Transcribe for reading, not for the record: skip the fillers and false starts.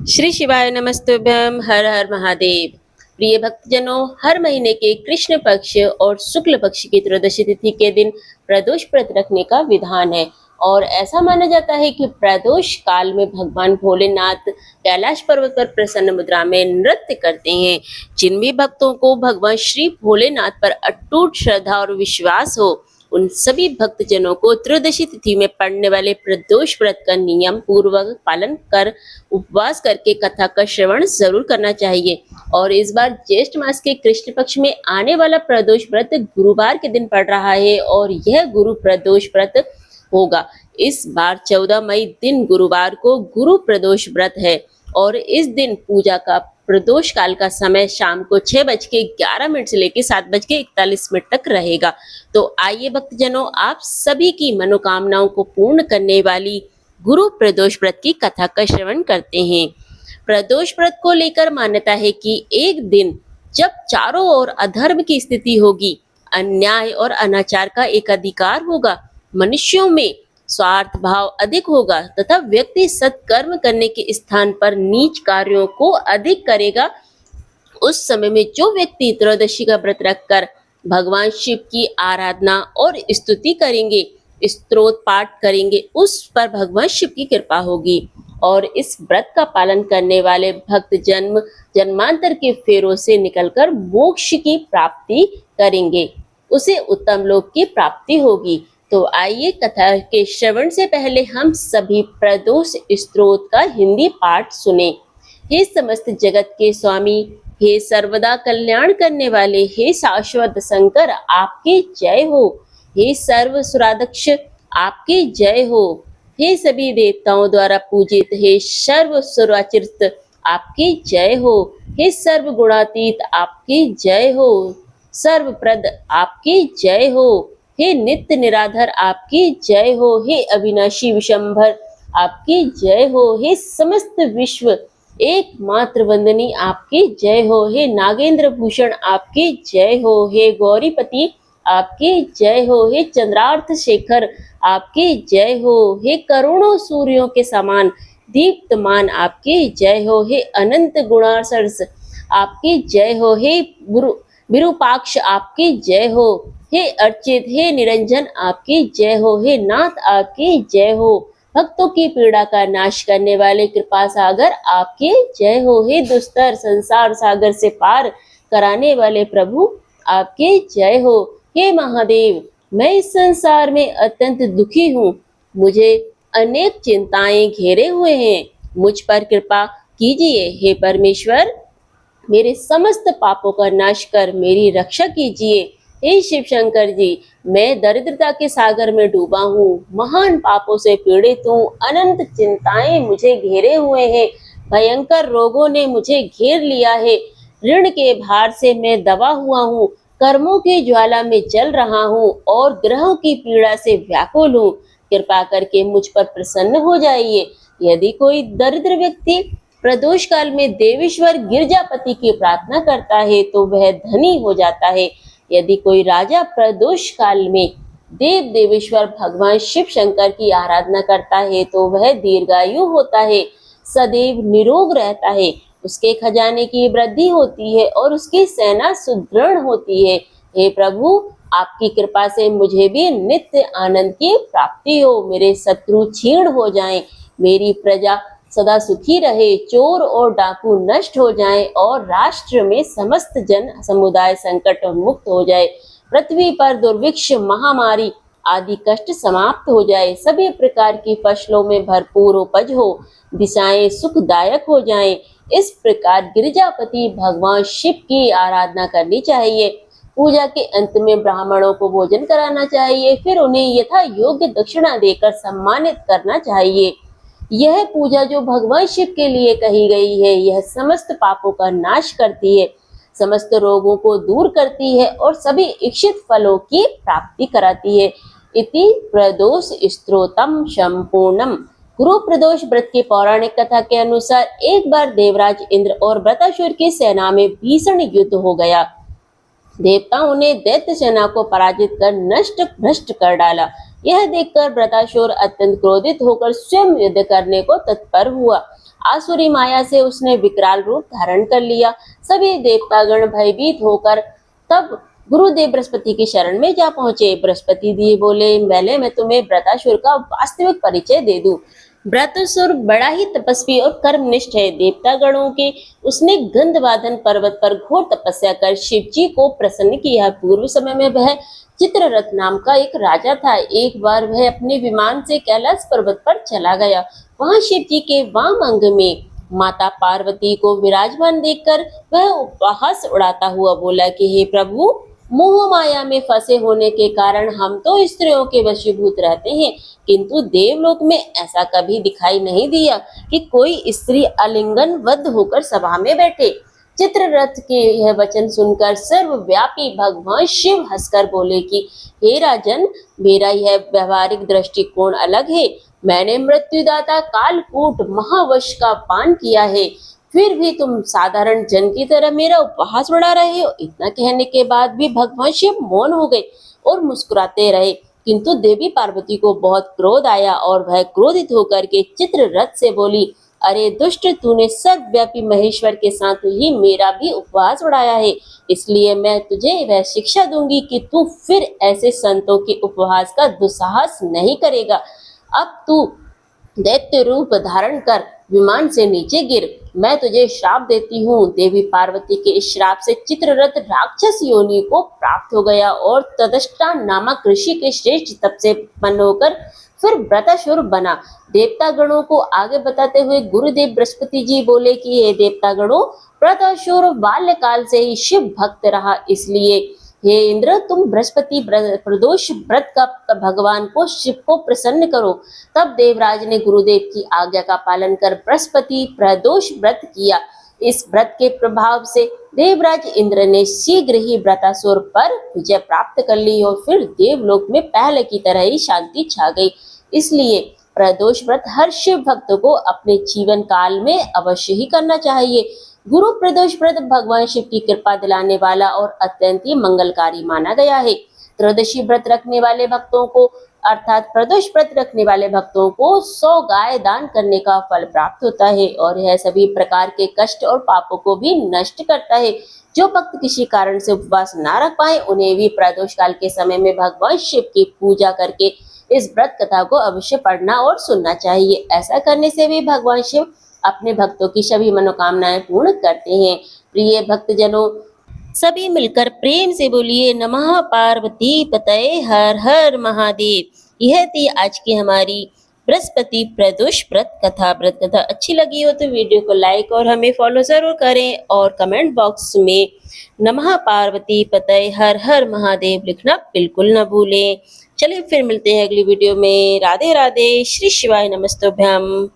श्री शिवाय नमस्तुभ्यम। हर हर महादेव। प्रिय भक्तजनों, हर महीने के कृष्ण पक्ष और शुक्ल पक्ष की त्रयोदशी तिथि के दिन प्रदोष व्रत रखने का विधान है। और ऐसा माना जाता है कि प्रदोष काल में भगवान भोलेनाथ कैलाश पर्वत पर प्रसन्न मुद्रा में नृत्य करते हैं। जिन भी भक्तों को भगवान श्री भोलेनाथ पर अटूट श्रद्धा और विश्वास हो, उन सभी भक्तजनों को त्रयोदशी तिथि में पड़ने वाले प्रदोष व्रत का नियम पूर्वक पालन कर उपवास करके कथा का श्रवण जरूर करना चाहिए। और इस बार ज्येष्ठ मास के कृष्ण पक्ष में आने वाला प्रदोष व्रत गुरुवार के दिन पड़ रहा है और यह गुरु प्रदोष व्रत होगा। इस बार 14 मई दिन गुरुवार को गुरु प्रदोष व्रत है और इस दिन पूजा का प्रदोष काल का समय शाम को 6:11 से लेकर 7:41 तक रहेगा। तो आइए भक्तजनों, आप सभी की मनोकामनाओं को पूर्ण करने वाली गुरु प्रदोष व्रत की कथा का श्रवण करते हैं। प्रदोष व्रत को लेकर मान्यता है कि एक दिन जब चारों ओर अधर्म की स्थिति होगी, अन्याय और अनाचार का एक अधिकार होगा, मनुष्यों में स्वार्थ भाव अधिक होगा तथा व्यक्ति सत्कर्म करने के स्थान पर नीच कार्यों को अधिक करेगा, उस समय में जो व्यक्ति त्रयोदशी का व्रत रखकर भगवान शिव की आराधना और स्तुति करेंगे, स्तोत्र पाठ करेंगे, उस पर भगवान शिव की कृपा होगी और इस व्रत का पालन करने वाले भक्त जन्मांतर के फेरों से निकलकर मोक्ष की प्राप्ति करेंगे, उसे उत्तम लोक की प्राप्ति होगी। तो आइए, कथा के श्रवण से पहले हम सभी प्रदोष स्तोत्र का हिंदी पाठ सुने। हे समस्त जगत के स्वामी, हे सर्वदा कल्याण करने वाले, हे शाश्वत शंकर, आपकी जय हो। हे सर्व सुराध्यक्ष, आपकी जय हो। हे सभी देवताओं द्वारा पूजित, हे सर्व सुराचित, आपकी जय हो। हे सर्व गुणातीत, आपकी जय हो। सर्वप्रद, आपकी जय हो। हे नित्य निराधर, आपकी जय हो। हे अविनाशी विशंभर, आपकी जय हो। हे समस्त विश्व एकमात्र वंदनी, आपकी जय हो। हे नागेंद्र भूषण, आपकी जय हो। हे गौरीपति, आपकी जय हो। हे चंद्रार्थ शेखर, आपकी जय हो। हे करोड़ों सूर्यों के समान दीप्तमान, आपकी जय हो। हे अनंत गुणासर्स, आपकी जय हो। हे विरूपाक्ष, आपकी जय हो। हे अर्चित, हे निरंजन, आपकी जय हो। हे नाथ, आपकी जय हो। भक्तों की पीड़ा का नाश करने वाले कृपा सागर, आपकी जय हो। हे दुस्तर संसार सागर से पार कराने वाले प्रभु, आपकी जय हो। हे महादेव, मैं इस संसार में अत्यंत दुखी हूँ, मुझे अनेक चिंताएं घेरे हुए हैं, मुझ पर कृपा कीजिए। हे परमेश्वर, मेरे समस्त पापों का नाश कर मेरी रक्षा कीजिए। हे शिव शंकर जी, मैं दरिद्रता के सागर में डूबा हूँ, महान पापों से पीड़ित हूँ, अनंत चिंताएं मुझे घेरे हुए हैं, भयंकर रोगों ने मुझे घेर लिया है, ऋण के भार से मैं दबा हुआ हूँ, कर्मों की ज्वाला में जल रहा हूँ और ग्रहों की पीड़ा से व्याकुल हूँ। कृपा करके मुझ पर प्रसन्न हो जाइए। यदि कोई दरिद्र व्यक्ति प्रदोष काल में देवेश्वर गिरजापति की प्रार्थना करता है तो वह धनी हो जाता है। यदि कोई राजा प्रदोष काल में देव देवेश्वर भगवान शिव शंकर की आराधना करता है तो वह दीर्घायु होता है, सदैव निरोग रहता है, उसके खजाने की वृद्धि होती है और उसकी सेना सुदृढ़ होती है। हे प्रभु, आपकी कृपा से मुझे भी नित्य आनंद की प्राप्ति हो, मेरे शत्रु क्षीण हो जाएं, मेरी प्रजा सदा सुखी रहे, चोर और डाकू नष्ट हो जाएं और राष्ट्र में समस्त जन समुदाय संकट मुक्त हो जाए, पृथ्वी पर दुर्भिक्ष महामारी आदि कष्ट समाप्त हो जाए, सभी प्रकार की फसलों में भरपूर उपज हो, दिशाएं सुखदायक हो जाएं। इस प्रकार गिरिजापति भगवान शिव की आराधना करनी चाहिए। पूजा के अंत में ब्राह्मणों को भोजन कराना चाहिए, फिर उन्हें यथा योग्य दक्षिणा देकर सम्मानित करना चाहिए। यह पूजा जो भगवान शिव के लिए कही गई है, यह समस्त पापों का नाश करती है, समस्त रोगों को दूर करती है और सभी इच्छित फलों की प्राप्ति कराती है। इति प्रदोष स्तोत्रम संपूर्णम। गुरु प्रदोष व्रत की पौराणिक कथा के अनुसार एक बार देवराज इंद्र और वृतासुर की सेना में भीषण युद्ध हो गया। देवताओं ने दैत्य सेना को पराजित कर नष्ट भ्रष्ट कर डाला। यह देखकर वृतासुर अत्यंत क्रोधित होकर स्वयं युद्ध करने को तत्पर हुआ। आसुरी माया से उसने विकराल रूप धारण कर लिया। सभी देवतागण भयभीत होकर तब गुरुदेव बृहस्पति की शरण में जा पहुंचे। बृहस्पति जी बोले, पहले मैं तुम्हें वृत्रासुर का वास्तविक परिचय दे दूं। वृत्रासुर बड़ा ही तपस्वी और कर्मनिष्ठ है। देवता गणों के उसने गंधवाधन पर्वत पर घोर तपस्या कर शिव जी को प्रसन्न किया। पूर्व समय में वह चित्ररथ नाम का एक राजा था। एक बार वह अपने विमान से कैलाश पर्वत पर चला गया। वहां शिव जी के वाम अंग में माता पार्वती को विराजमान देखकर वह उपहास उड़ाता हुआ बोला कि हे प्रभु, मोह माया में फंसे होने के कारण हम तो स्त्रियों के वशीभूत रहते हैं, किंतु देवलोक में ऐसा कभी दिखाई नहीं दिया कि कोई स्त्री आलिंगनबद्ध होकर सभा में बैठे। चित्ररथ के यह वचन सुनकर सर्वव्यापी भगवान शिव हंसकर बोले कि हे राजन, मेरा यह व्यवहारिक दृष्टिकोण अलग है। मैंने मृत्युदाता कालकूट महावश का पान किया है, फिर भी तुम साधारण जन की तरह मेरा उपहास उड़ा रहे हो। इतना कहने के बाद भी भगवान शिव मौन हो गए और मुस्कुराते रहे। किंतु देवी पार्वती को बहुत क्रोध आया और वह क्रोधित होकर के चित्ररथ से बोली, अरे दुष्ट, तूने सर्वव्यापी महेश्वर के साथ ही मेरा भी उपवास उड़ाया है, इसलिए मैं तुझे वह शिक्षा दूंगी कि तू फिर ऐसे संतों के उपवास का दुस्साहस नहीं करेगा। अब तू दैत्य रूप धारण कर विमान से नीचे गिर, मैं तुझे श्राप देती हूँ। देवी पार्वती के इस श्राप से चित्ररथ राक्षस योनि को प्राप्त हो गया और तदष्टा नामक ऋषि के श्रेष्ठ तप से उत्पन्न होकर फिर वृत्रासुर बना। देवता गणों को आगे बताते हुए गुरुदेव बृहस्पति जी बोले कि हे देवता गणों, वृत्रासुर बाल्यकाल से ही शिव भक्त रहा, इसलिए हे इंद्र, तुम बृहस्पति प्रदोष व्रत का भगवान को शिव को प्रसन्न करो। तब देवराज ने गुरुदेव की आज्ञा का पालन कर बृहस्पति प्रदोष व्रत किया। इस व्रत के प्रभाव से देवराज इंद्र ने शीघ्र ही वृत्रासुर पर विजय प्राप्त कर ली और फिर देवलोक में पहले की तरह ही शांति छा गई। इसलिए प्रदोष व्रत हर शिव भक्त को अपने जीवन काल में अवश्य ही करना चाहिए। गुरु प्रदोष व्रत भगवान शिव की कृपा दिलाने वाला और अत्यंत ही मंगलकारी माना गया है। त्रयोदशी व्रत रखने वाले भक्तों को अर्थात प्रदोष व्रत रखने वाले भक्तों को 100 गाय दान करने का फल प्राप्त होता है और यह सभी प्रकार के कष्ट और पापों को भी नष्ट करता है। जो भक्त किसी कारण से उपवास ना रख पाए, उन्हें भी प्रदोष काल के समय में भगवान शिव की पूजा करके इस व्रत कथा को अवश्य पढ़ना और सुनना चाहिए। ऐसा करने से भी भगवान शिव अपने भक्तों की सभी मनोकामनाएं पूर्ण करते हैं। प्रिय भक्तजनों, सभी मिलकर प्रेम से बोलिए नमः पार्वती पतये हर हर महादेव। यह थी आज की हमारी बृहस्पति प्रदोष व्रत कथा अच्छी लगी हो तो वीडियो को लाइक और हमें फॉलो जरूर करें और कमेंट बॉक्स में नमः पार्वती पतये हर हर महादेव लिखना बिल्कुल न भूलें। चलिए फिर मिलते हैं अगली वीडियो में। राधे राधे, श्री शिवाय नमस्तुभ्यम।